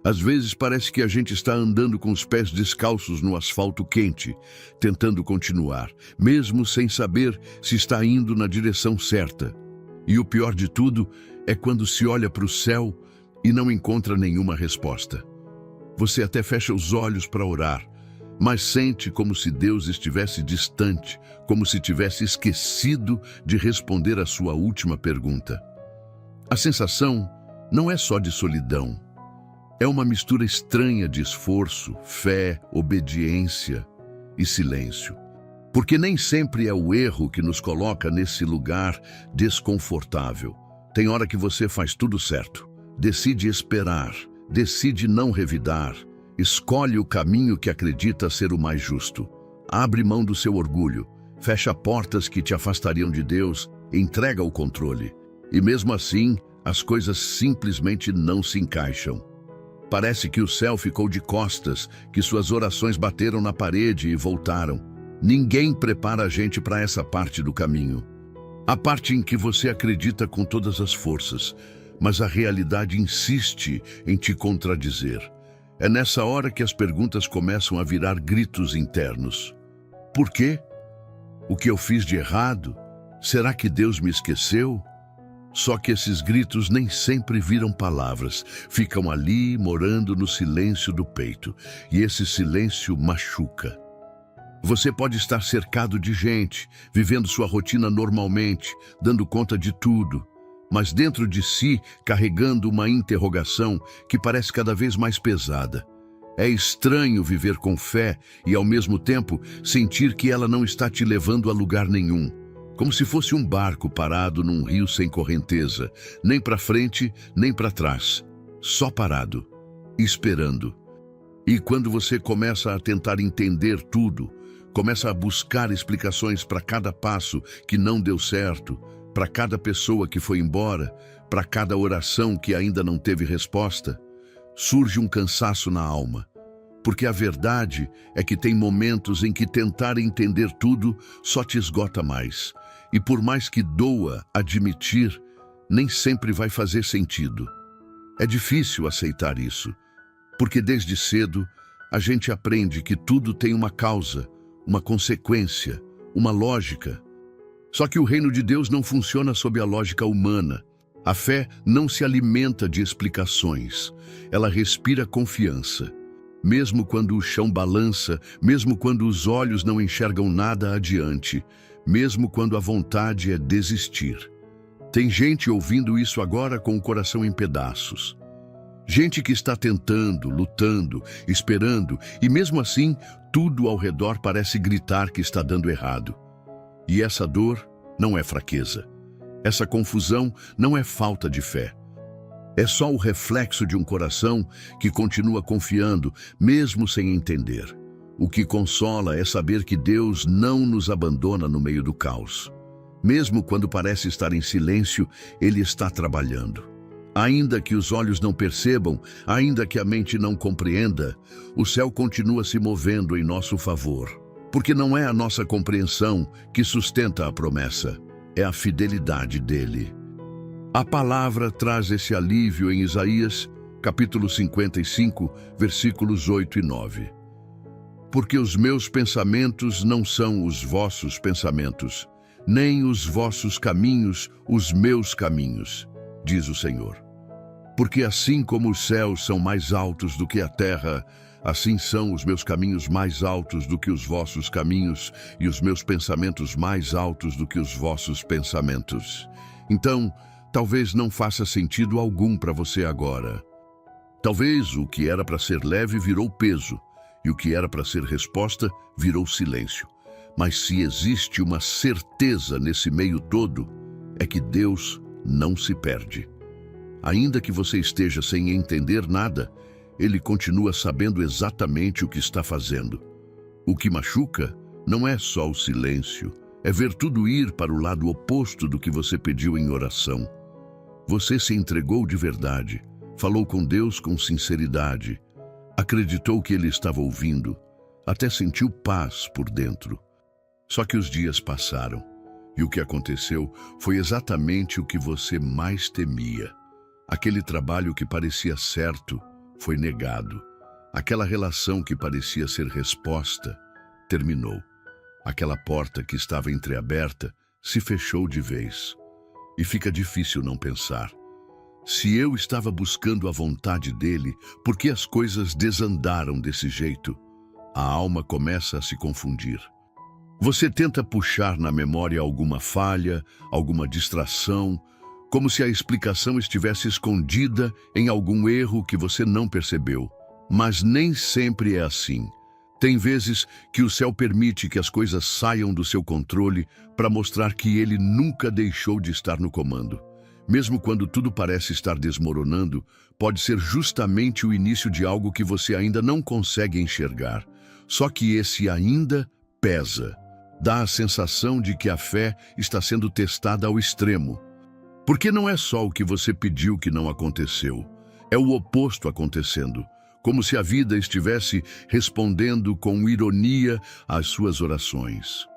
Às vezes parece que a gente está andando com os pés descalços no asfalto quente, tentando continuar, mesmo sem saber se está indo na direção certa. E o pior de tudo é quando se olha para o céu e não encontra nenhuma resposta. Você até fecha os olhos para orar, mas sente como se Deus estivesse distante, como se tivesse esquecido de responder a sua última pergunta. A sensação não é só de solidão. É uma mistura estranha de esforço, fé, obediência e silêncio. Porque nem sempre é o erro que nos coloca nesse lugar desconfortável. Tem hora que você faz tudo certo, decide esperar, decide não revidar, escolhe o caminho que acredita ser o mais justo, abre mão do seu orgulho, fecha portas que te afastariam de Deus, entrega o controle. E mesmo assim, as coisas simplesmente não se encaixam. Parece que o céu ficou de costas, que suas orações bateram na parede e voltaram. Ninguém prepara a gente para essa parte do caminho. A parte em que você acredita com todas as forças, mas a realidade insiste em te contradizer. É nessa hora que as perguntas começam a virar gritos internos. Por quê? O que eu fiz de errado? Será que Deus me esqueceu? Só que esses gritos nem sempre viram palavras, ficam ali morando no silêncio do peito, e esse silêncio machuca. Você pode estar cercado de gente, vivendo sua rotina normalmente, dando conta de tudo, mas dentro de si carregando uma interrogação que parece cada vez mais pesada. É estranho viver com fé e, ao mesmo tempo, sentir que ela não está te levando a lugar nenhum. Como se fosse um barco parado num rio sem correnteza, nem para frente, nem para trás, só parado, esperando. E quando você começa a tentar entender tudo, começa a buscar explicações para cada passo que não deu certo, para cada pessoa que foi embora, para cada oração que ainda não teve resposta, surge um cansaço na alma. Porque a verdade é que tem momentos em que tentar entender tudo só te esgota mais. E por mais que doa admitir, nem sempre vai fazer sentido. É difícil aceitar isso, porque desde cedo a gente aprende que tudo tem uma causa, uma consequência, uma lógica. Só que o reino de Deus não funciona sob a lógica humana. A fé não se alimenta de explicações, ela respira confiança. Mesmo quando o chão balança, mesmo quando os olhos não enxergam nada adiante, mesmo quando a vontade é desistir. Tem gente ouvindo isso agora com o coração em pedaços. Gente que está tentando, lutando, esperando, e mesmo assim, tudo ao redor parece gritar que está dando errado. E essa dor não é fraqueza. Essa confusão não é falta de fé. É só o reflexo de um coração que continua confiando, mesmo sem entender. O que consola é saber que Deus não nos abandona no meio do caos. Mesmo quando parece estar em silêncio, Ele está trabalhando. Ainda que os olhos não percebam, ainda que a mente não compreenda, o céu continua se movendo em nosso favor. Porque não é a nossa compreensão que sustenta a promessa, é a fidelidade dele. A palavra traz esse alívio em Isaías, capítulo 55, versículos 8 e 9. Porque os meus pensamentos não são os vossos pensamentos, nem os vossos caminhos os meus caminhos, diz o Senhor. Porque assim como os céus são mais altos do que a terra, assim são os meus caminhos mais altos do que os vossos caminhos, e os meus pensamentos mais altos do que os vossos pensamentos. Então, talvez não faça sentido algum para você agora. Talvez o que era para ser leve virou peso, e o que era para ser resposta virou silêncio. Mas se existe uma certeza nesse meio todo, é que Deus não se perde. Ainda que você esteja sem entender nada, Ele continua sabendo exatamente o que está fazendo. O que machuca não é só o silêncio, é ver tudo ir para o lado oposto do que você pediu em oração. Você se entregou de verdade, falou com Deus com sinceridade, acreditou que Ele estava ouvindo, até sentiu paz por dentro. Só que os dias passaram, e o que aconteceu foi exatamente o que você mais temia. Aquele trabalho que parecia certo foi negado. Aquela relação que parecia ser resposta terminou. Aquela porta que estava entreaberta se fechou de vez. E fica difícil não pensar. Se eu estava buscando a vontade dele, por que as coisas desandaram desse jeito? A alma começa a se confundir. Você tenta puxar na memória alguma falha, alguma distração, como se a explicação estivesse escondida em algum erro que você não percebeu. Mas nem sempre é assim. Tem vezes que o céu permite que as coisas saiam do seu controle para mostrar que ele nunca deixou de estar no comando. Mesmo quando tudo parece estar desmoronando, pode ser justamente o início de algo que você ainda não consegue enxergar. Só que esse ainda pesa. Dá a sensação de que a fé está sendo testada ao extremo. Porque não é só o que você pediu que não aconteceu. É o oposto acontecendo. Como se a vida estivesse respondendo com ironia às suas orações.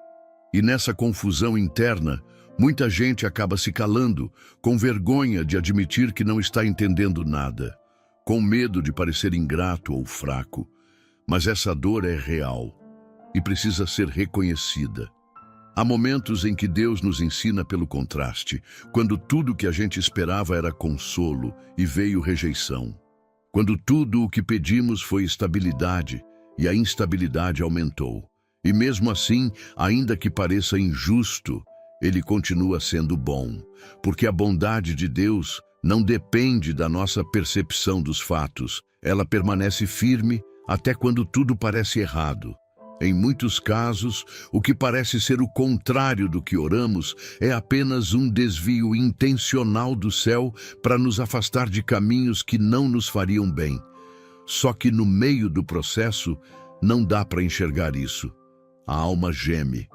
E nessa confusão interna, muita gente acaba se calando, com vergonha de admitir que não está entendendo nada, com medo de parecer ingrato ou fraco. Mas essa dor é real e precisa ser reconhecida. Há momentos em que Deus nos ensina pelo contraste, quando tudo que a gente esperava era consolo e veio rejeição. Quando tudo o que pedimos foi estabilidade e a instabilidade aumentou. E mesmo assim, ainda que pareça injusto, ele continua sendo bom, porque a bondade de Deus não depende da nossa percepção dos fatos. Ela permanece firme até quando tudo parece errado. Em muitos casos, o que parece ser o contrário do que oramos é apenas um desvio intencional do céu para nos afastar de caminhos que não nos fariam bem. Só que no meio do processo, não dá para enxergar isso. A alma geme,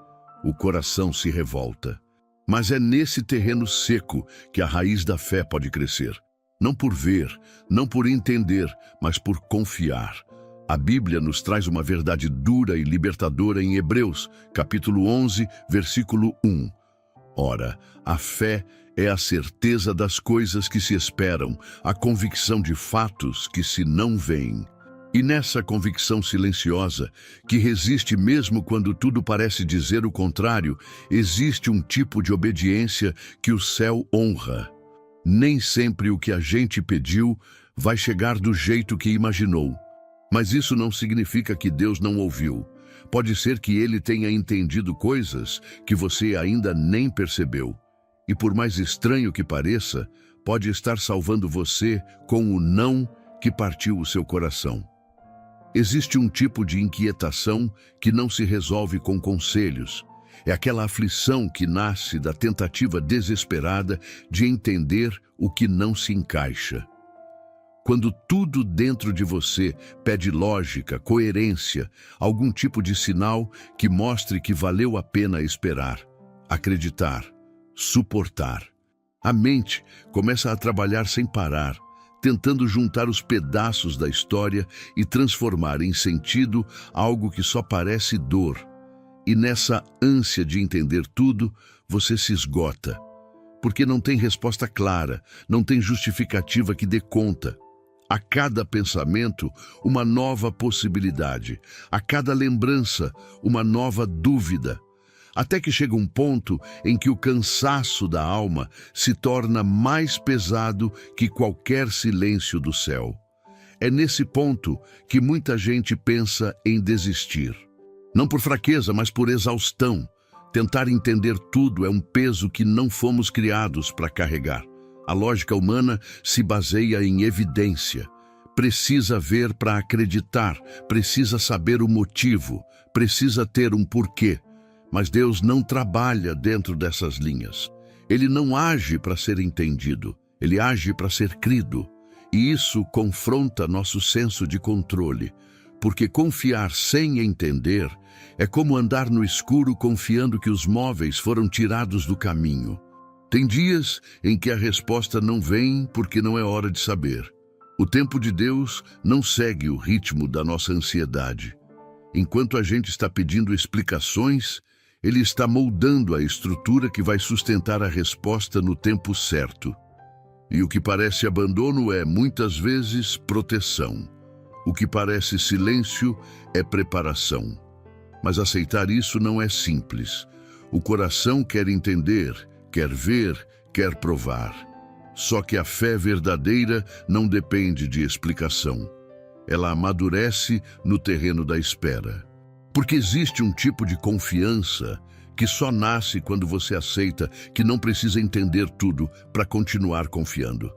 o coração se revolta. Mas é nesse terreno seco que a raiz da fé pode crescer. Não por ver, não por entender, mas por confiar. A Bíblia nos traz uma verdade dura e libertadora em Hebreus, capítulo 11, versículo 1. Ora, a fé é a certeza das coisas que se esperam, a convicção de fatos que se não veem. E nessa convicção silenciosa, que resiste mesmo quando tudo parece dizer o contrário, existe um tipo de obediência que o céu honra. Nem sempre o que a gente pediu vai chegar do jeito que imaginou. Mas isso não significa que Deus não ouviu. Pode ser que ele tenha entendido coisas que você ainda nem percebeu. E por mais estranho que pareça, pode estar salvando você com o não que partiu o seu coração. Existe um tipo de inquietação que não se resolve com conselhos. É aquela aflição que nasce da tentativa desesperada de entender o que não se encaixa. Quando tudo dentro de você pede lógica, coerência, algum tipo de sinal que mostre que valeu a pena esperar, acreditar, suportar. A mente começa a trabalhar sem parar, tentando juntar os pedaços da história e transformar em sentido algo que só parece dor. E nessa ânsia de entender tudo, você se esgota, porque não tem resposta clara, não tem justificativa que dê conta. A cada pensamento, uma nova possibilidade. A cada lembrança, uma nova dúvida. Até que chega um ponto em que o cansaço da alma se torna mais pesado que qualquer silêncio do céu. É nesse ponto que muita gente pensa em desistir. Não por fraqueza, mas por exaustão. Tentar entender tudo é um peso que não fomos criados para carregar. A lógica humana se baseia em evidência. Precisa ver para acreditar, precisa saber o motivo, precisa ter um porquê. Mas Deus não trabalha dentro dessas linhas. Ele não age para ser entendido, ele age para ser crido. E isso confronta nosso senso de controle, porque confiar sem entender é como andar no escuro confiando que os móveis foram tirados do caminho. Tem dias em que a resposta não vem porque não é hora de saber. O tempo de Deus não segue o ritmo da nossa ansiedade. Enquanto a gente está pedindo explicações, Ele está moldando a estrutura que vai sustentar a resposta no tempo certo. E o que parece abandono é, muitas vezes, proteção. O que parece silêncio é preparação. Mas aceitar isso não é simples. O coração quer entender, quer ver, quer provar. Só que a fé verdadeira não depende de explicação. Ela amadurece no terreno da espera. Porque existe um tipo de confiança que só nasce quando você aceita que não precisa entender tudo para continuar confiando.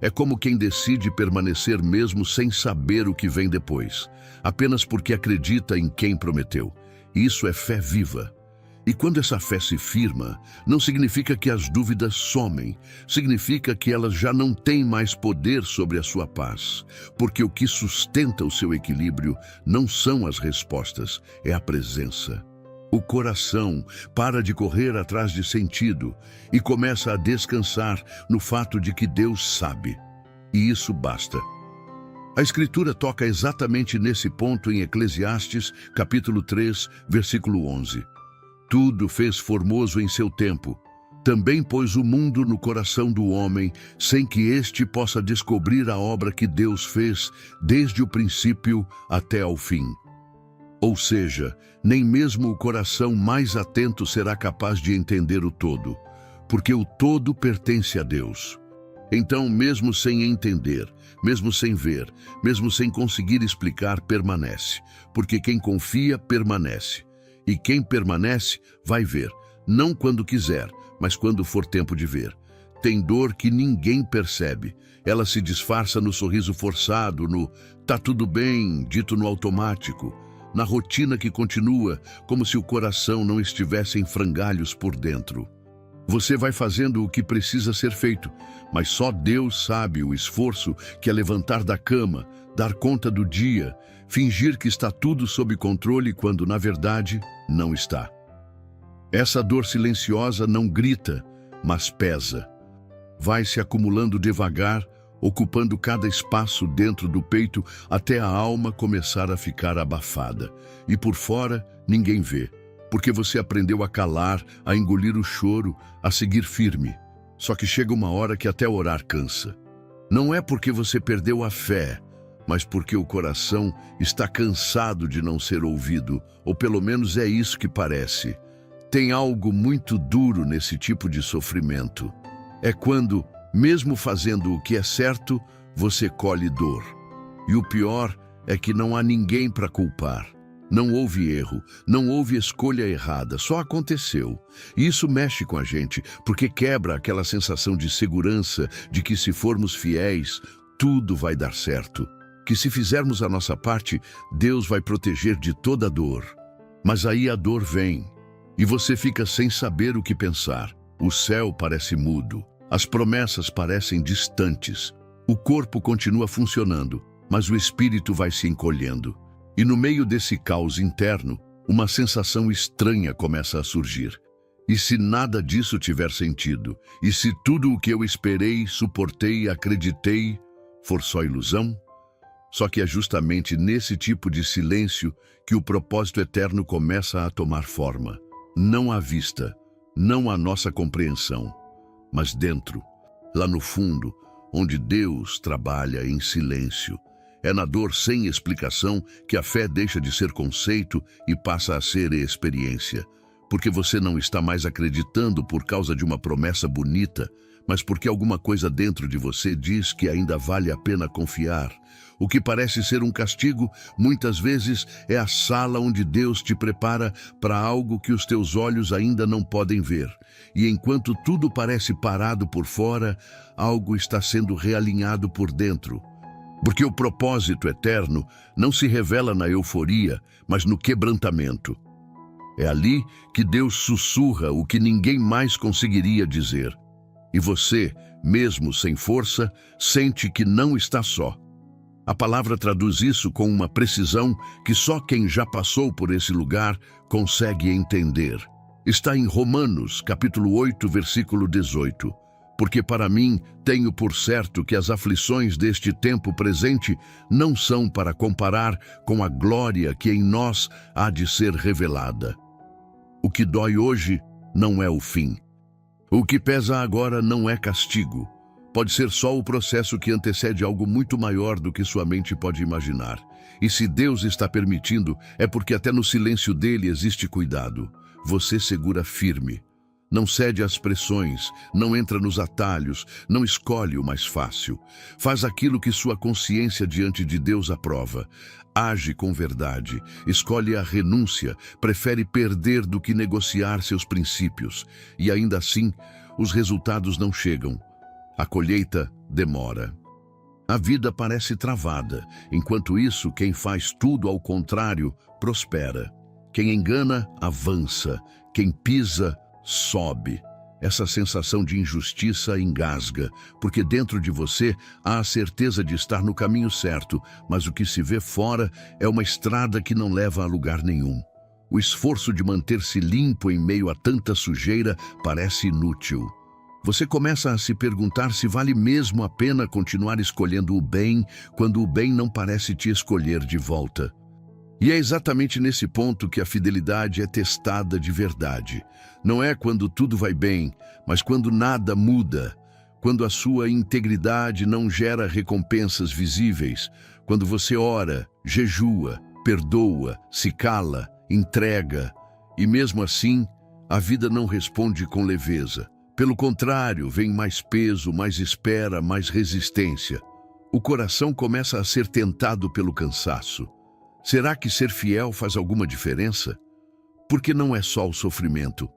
É como quem decide permanecer mesmo sem saber o que vem depois, apenas porque acredita em quem prometeu. Isso é fé viva. E quando essa fé se firma, não significa que as dúvidas somem, significa que elas já não têm mais poder sobre a sua paz, porque o que sustenta o seu equilíbrio não são as respostas, é a presença. O coração para de correr atrás de sentido e começa a descansar no fato de que Deus sabe. E isso basta. A Escritura toca exatamente nesse ponto em Eclesiastes, capítulo 3, versículo 11. Tudo fez formoso em seu tempo. Também pôs o mundo no coração do homem, sem que este possa descobrir a obra que Deus fez desde o princípio até ao fim. Ou seja, nem mesmo o coração mais atento será capaz de entender o todo, porque o todo pertence a Deus. Então, mesmo sem entender, mesmo sem ver, mesmo sem conseguir explicar, permanece, porque quem confia permanece. E quem permanece vai ver, não quando quiser, mas quando for tempo de ver. Tem dor que ninguém percebe. Ela se disfarça no sorriso forçado, no "tá tudo bem", dito no automático, na rotina que continua, como se o coração não estivesse em frangalhos por dentro. Você vai fazendo o que precisa ser feito, mas só Deus sabe o esforço que é levantar da cama, dar conta do dia, fingir que está tudo sob controle quando, na verdade, não está. Essa dor silenciosa não grita, mas pesa. Vai se acumulando devagar, ocupando cada espaço dentro do peito até a alma começar a ficar abafada. E por fora, ninguém vê, porque você aprendeu a calar, a engolir o choro, a seguir firme. Só que chega uma hora que até orar cansa. Não é porque você perdeu a fé, mas porque o coração está cansado de não ser ouvido, ou pelo menos é isso que parece. Tem algo muito duro nesse tipo de sofrimento. É quando, mesmo fazendo o que é certo, você colhe dor. E o pior é que não há ninguém para culpar. Não houve erro, não houve escolha errada, só aconteceu. E isso mexe com a gente, porque quebra aquela sensação de segurança de que se formos fiéis, tudo vai dar certo. Que se fizermos a nossa parte, Deus vai proteger de toda dor. Mas aí a dor vem, e você fica sem saber o que pensar. O céu parece mudo, as promessas parecem distantes. O corpo continua funcionando, mas o espírito vai se encolhendo. E no meio desse caos interno, uma sensação estranha começa a surgir. E se nada disso tiver sentido? E se tudo o que eu esperei, suportei, acreditei, for só ilusão? Só que é justamente nesse tipo de silêncio que o propósito eterno começa a tomar forma. Não à vista, não à nossa compreensão, mas dentro, lá no fundo, onde Deus trabalha em silêncio. É na dor sem explicação que a fé deixa de ser conceito e passa a ser experiência. Porque você não está mais acreditando por causa de uma promessa bonita, mas porque alguma coisa dentro de você diz que ainda vale a pena confiar. O que parece ser um castigo, muitas vezes é a sala onde Deus te prepara para algo que os teus olhos ainda não podem ver. E enquanto tudo parece parado por fora, algo está sendo realinhado por dentro. Porque o propósito eterno não se revela na euforia, mas no quebrantamento. É ali que Deus sussurra o que ninguém mais conseguiria dizer. E você, mesmo sem força, sente que não está só. A palavra traduz isso com uma precisão que só quem já passou por esse lugar consegue entender. Está em Romanos, capítulo 8, versículo 18. Porque para mim tenho por certo que as aflições deste tempo presente não são para comparar com a glória que em nós há de ser revelada. O que dói hoje não é o fim. O que pesa agora não é castigo, Pode ser só o processo que antecede algo muito maior do que sua mente pode imaginar. E se Deus está permitindo, é porque até no silêncio dele existe cuidado. Você segura firme. Não cede às pressões, não entra nos atalhos, não escolhe o mais fácil. Faz aquilo que sua consciência diante de Deus aprova. Age com verdade, escolhe a renúncia, prefere perder do que negociar seus princípios. E ainda assim, os resultados não chegam. A colheita demora. A vida parece travada. Enquanto isso, quem faz tudo ao contrário, prospera. Quem engana, avança. Quem pisa, sobe. Essa sensação de injustiça engasga, porque dentro de você há a certeza de estar no caminho certo, mas o que se vê fora é uma estrada que não leva a lugar nenhum. O esforço de manter-se limpo em meio a tanta sujeira parece inútil. Você começa a se perguntar se vale mesmo a pena continuar escolhendo o bem quando o bem não parece te escolher de volta. E é exatamente nesse ponto que a fidelidade é testada de verdade. Não é quando tudo vai bem, mas quando nada muda, quando a sua integridade não gera recompensas visíveis, quando você ora, jejua, perdoa, se cala, entrega, e mesmo assim, a vida não responde com leveza. Pelo contrário, vem mais peso, mais espera, mais resistência. O coração começa a ser tentado pelo cansaço. Será que ser fiel faz alguma diferença? Porque não é só o sofrimento.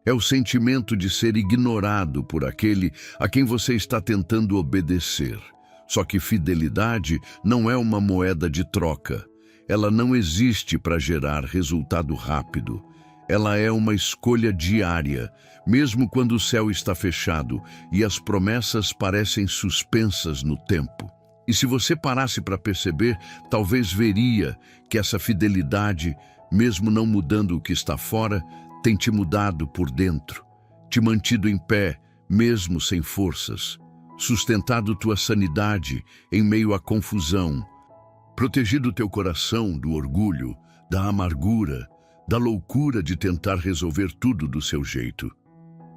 É o sentimento de ser ignorado por aquele a quem você está tentando obedecer. Só que fidelidade não é uma moeda de troca. Ela não existe para gerar resultado rápido. Ela é uma escolha diária, mesmo quando o céu está fechado e as promessas parecem suspensas no tempo. E se você parasse para perceber, talvez veria que essa fidelidade, mesmo não mudando o que está fora, tem te mudado por dentro, te mantido em pé, mesmo sem forças, sustentado tua sanidade em meio à confusão, protegido teu coração do orgulho, da amargura, da loucura de tentar resolver tudo do seu jeito.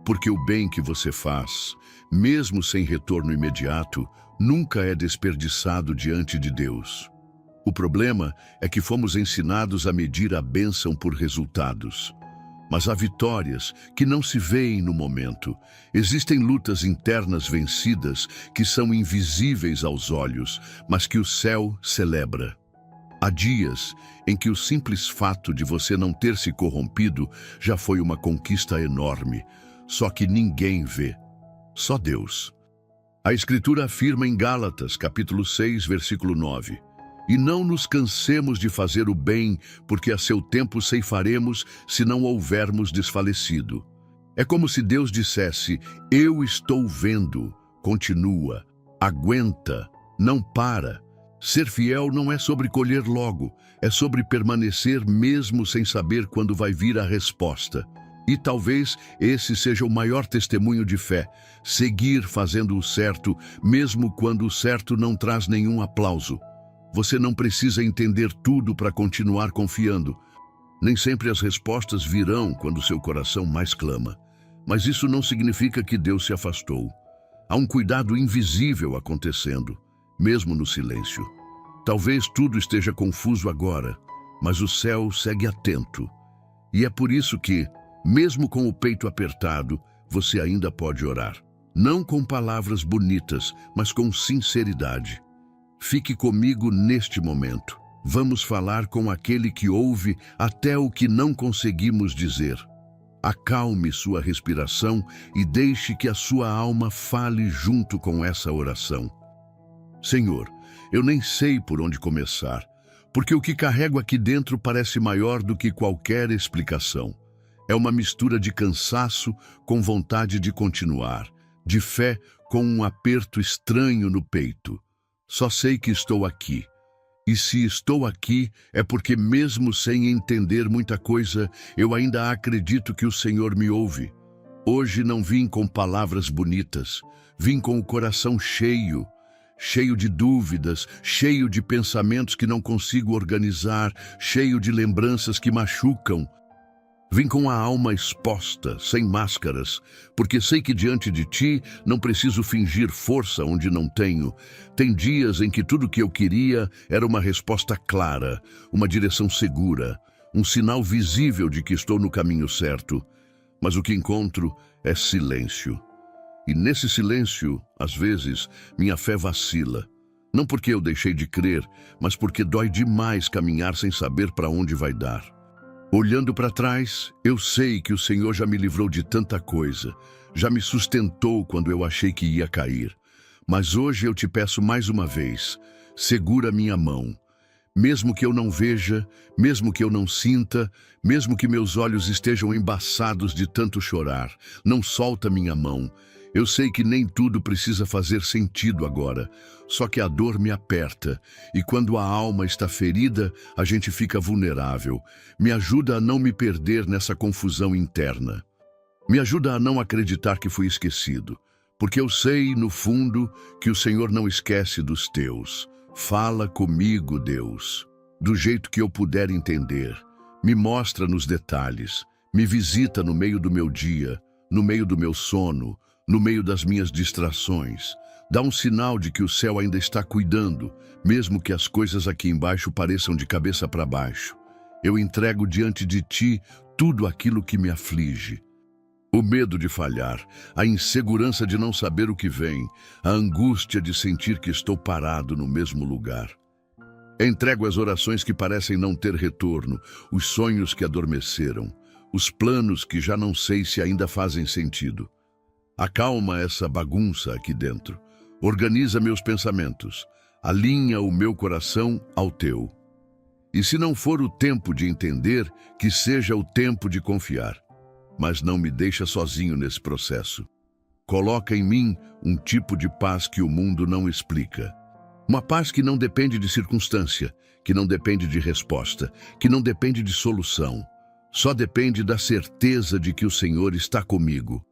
Porque o bem que você faz, mesmo sem retorno imediato, nunca é desperdiçado diante de Deus. O problema é que fomos ensinados a medir a bênção por resultados. Mas há vitórias que não se veem no momento. Existem lutas internas vencidas que são invisíveis aos olhos, mas que o céu celebra. Há dias em que o simples fato de você não ter se corrompido já foi uma conquista enorme, só que ninguém vê, só Deus. A Escritura afirma em Gálatas, capítulo 6, versículo 9, "E não nos cansemos de fazer o bem, porque a seu tempo ceifaremos, se não houvermos desfalecido." É como se Deus dissesse, eu estou vendo, continua, aguenta, não para. Ser fiel não é sobre colher logo, é sobre permanecer mesmo sem saber quando vai vir a resposta. E talvez esse seja o maior testemunho de fé, seguir fazendo o certo, mesmo quando o certo não traz nenhum aplauso. Você não precisa entender tudo para continuar confiando. Nem sempre as respostas virão quando seu coração mais clama. Mas isso não significa que Deus se afastou. Há um cuidado invisível acontecendo, mesmo no silêncio. Talvez tudo esteja confuso agora, mas o céu segue atento. E é por isso que, mesmo com o peito apertado, você ainda pode orar. Não com palavras bonitas, mas com sinceridade. Fique comigo neste momento. Vamos falar com aquele que ouve até o que não conseguimos dizer. Acalme sua respiração e deixe que a sua alma fale junto com essa oração. Senhor, eu nem sei por onde começar, porque o que carrego aqui dentro parece maior do que qualquer explicação. É uma mistura de cansaço com vontade de continuar, de fé com um aperto estranho no peito. Só sei que estou aqui. E se estou aqui, é porque mesmo sem entender muita coisa, eu ainda acredito que o Senhor me ouve. Hoje não vim com palavras bonitas, vim com o coração cheio, cheio de dúvidas, cheio de pensamentos que não consigo organizar, cheio de lembranças que machucam. Vim com a alma exposta, sem máscaras, porque sei que diante de ti não preciso fingir força onde não tenho. Tem dias em que tudo que eu queria era uma resposta clara, uma direção segura, um sinal visível de que estou no caminho certo. Mas o que encontro é silêncio. E nesse silêncio, às vezes, minha fé vacila. Não porque eu deixei de crer, mas porque dói demais caminhar sem saber para onde vai dar. Olhando para trás, eu sei que o Senhor já me livrou de tanta coisa, já me sustentou quando eu achei que ia cair. Mas hoje eu te peço mais uma vez, segura minha mão. Mesmo que eu não veja, mesmo que eu não sinta, mesmo que meus olhos estejam embaçados de tanto chorar, não solta minha mão. Eu sei que nem tudo precisa fazer sentido agora, só que a dor me aperta, e quando a alma está ferida, a gente fica vulnerável. Me ajuda a não me perder nessa confusão interna. Me ajuda a não acreditar que fui esquecido, porque eu sei, no fundo, que o Senhor não esquece dos teus. Fala comigo, Deus, do jeito que eu puder entender. Me mostra nos detalhes, me visita no meio do meu dia, no meio do meu sono, no meio das minhas distrações. Dá um sinal de que o céu ainda está cuidando, mesmo que as coisas aqui embaixo pareçam de cabeça para baixo. Eu entrego diante de ti tudo aquilo que me aflige. O medo de falhar, a insegurança de não saber o que vem, a angústia de sentir que estou parado no mesmo lugar. Entrego as orações que parecem não ter retorno, os sonhos que adormeceram, os planos que já não sei se ainda fazem sentido. Acalma essa bagunça aqui dentro. Organiza meus pensamentos. Alinha o meu coração ao teu. E se não for o tempo de entender, que seja o tempo de confiar. Mas não me deixa sozinho nesse processo. Coloca em mim um tipo de paz que o mundo não explica. Uma paz que não depende de circunstância, que não depende de resposta, que não depende de solução. Só depende da certeza de que o Senhor está comigo.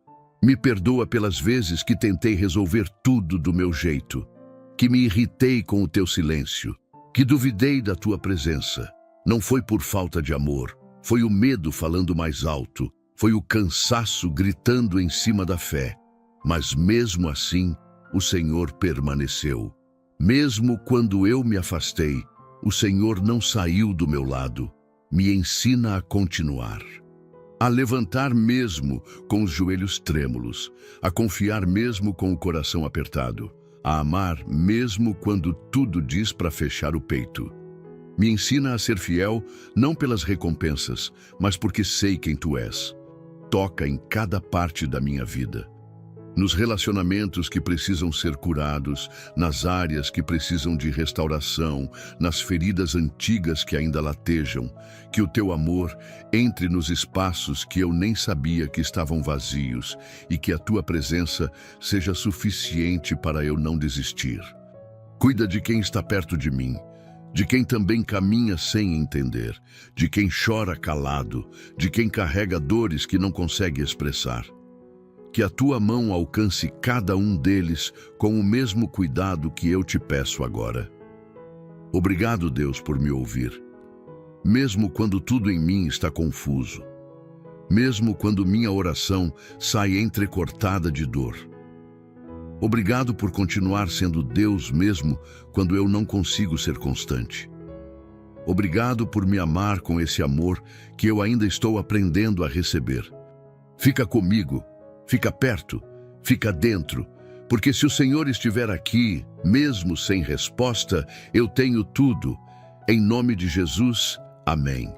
Me perdoa pelas vezes que tentei resolver tudo do meu jeito, que me irritei com o teu silêncio, que duvidei da tua presença. Não foi por falta de amor, foi o medo falando mais alto, foi o cansaço gritando em cima da fé. Mas mesmo assim, o Senhor permaneceu. Mesmo quando eu me afastei, o Senhor não saiu do meu lado. Me ensina a continuar. A levantar mesmo com os joelhos trêmulos, a confiar mesmo com o coração apertado, a amar mesmo quando tudo diz para fechar o peito. Me ensina a ser fiel não pelas recompensas, mas porque sei quem tu és. Toca em cada parte da minha vida. Nos relacionamentos que precisam ser curados, nas áreas que precisam de restauração, nas feridas antigas que ainda latejam, que o teu amor entre nos espaços que eu nem sabia que estavam vazios e que a tua presença seja suficiente para eu não desistir. Cuida de quem está perto de mim, de quem também caminha sem entender, de quem chora calado, de quem carrega dores que não consegue expressar. Que a tua mão alcance cada um deles com o mesmo cuidado que eu te peço agora. Obrigado, Deus, por me ouvir. Mesmo quando tudo em mim está confuso. Mesmo quando minha oração sai entrecortada de dor. Obrigado por continuar sendo Deus mesmo quando eu não consigo ser constante. Obrigado por me amar com esse amor que eu ainda estou aprendendo a receber. Fica comigo. Fica perto, fica dentro, porque se o Senhor estiver aqui, mesmo sem resposta, eu tenho tudo. Em nome de Jesus, amém.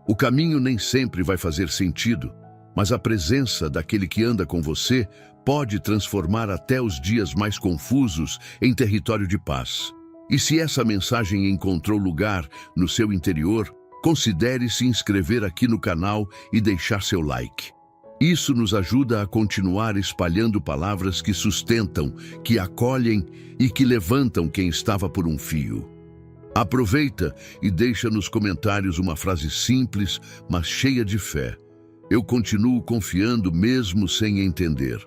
O caminho nem sempre vai fazer sentido, mas a presença daquele que anda com você pode transformar até os dias mais confusos em território de paz. E se essa mensagem encontrou lugar no seu interior, considere se inscrever aqui no canal e deixar seu like. Isso nos ajuda a continuar espalhando palavras que sustentam, que acolhem e que levantam quem estava por um fio. Aproveita e deixa nos comentários uma frase simples, mas cheia de fé. Eu continuo confiando mesmo sem entender.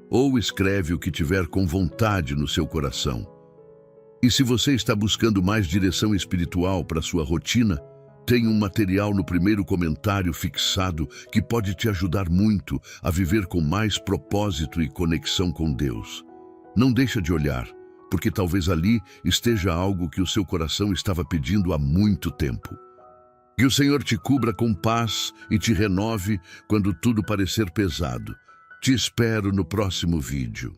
Ou escreve o que tiver com vontade no seu coração. E se você está buscando mais direção espiritual para sua rotina, Tem um material no primeiro comentário fixado que pode te ajudar muito a viver com mais propósito e conexão com Deus. Não deixa de olhar, porque talvez ali esteja algo que o seu coração estava pedindo há muito tempo. Que o Senhor te cubra com paz e te renove quando tudo parecer pesado. Te espero no próximo vídeo.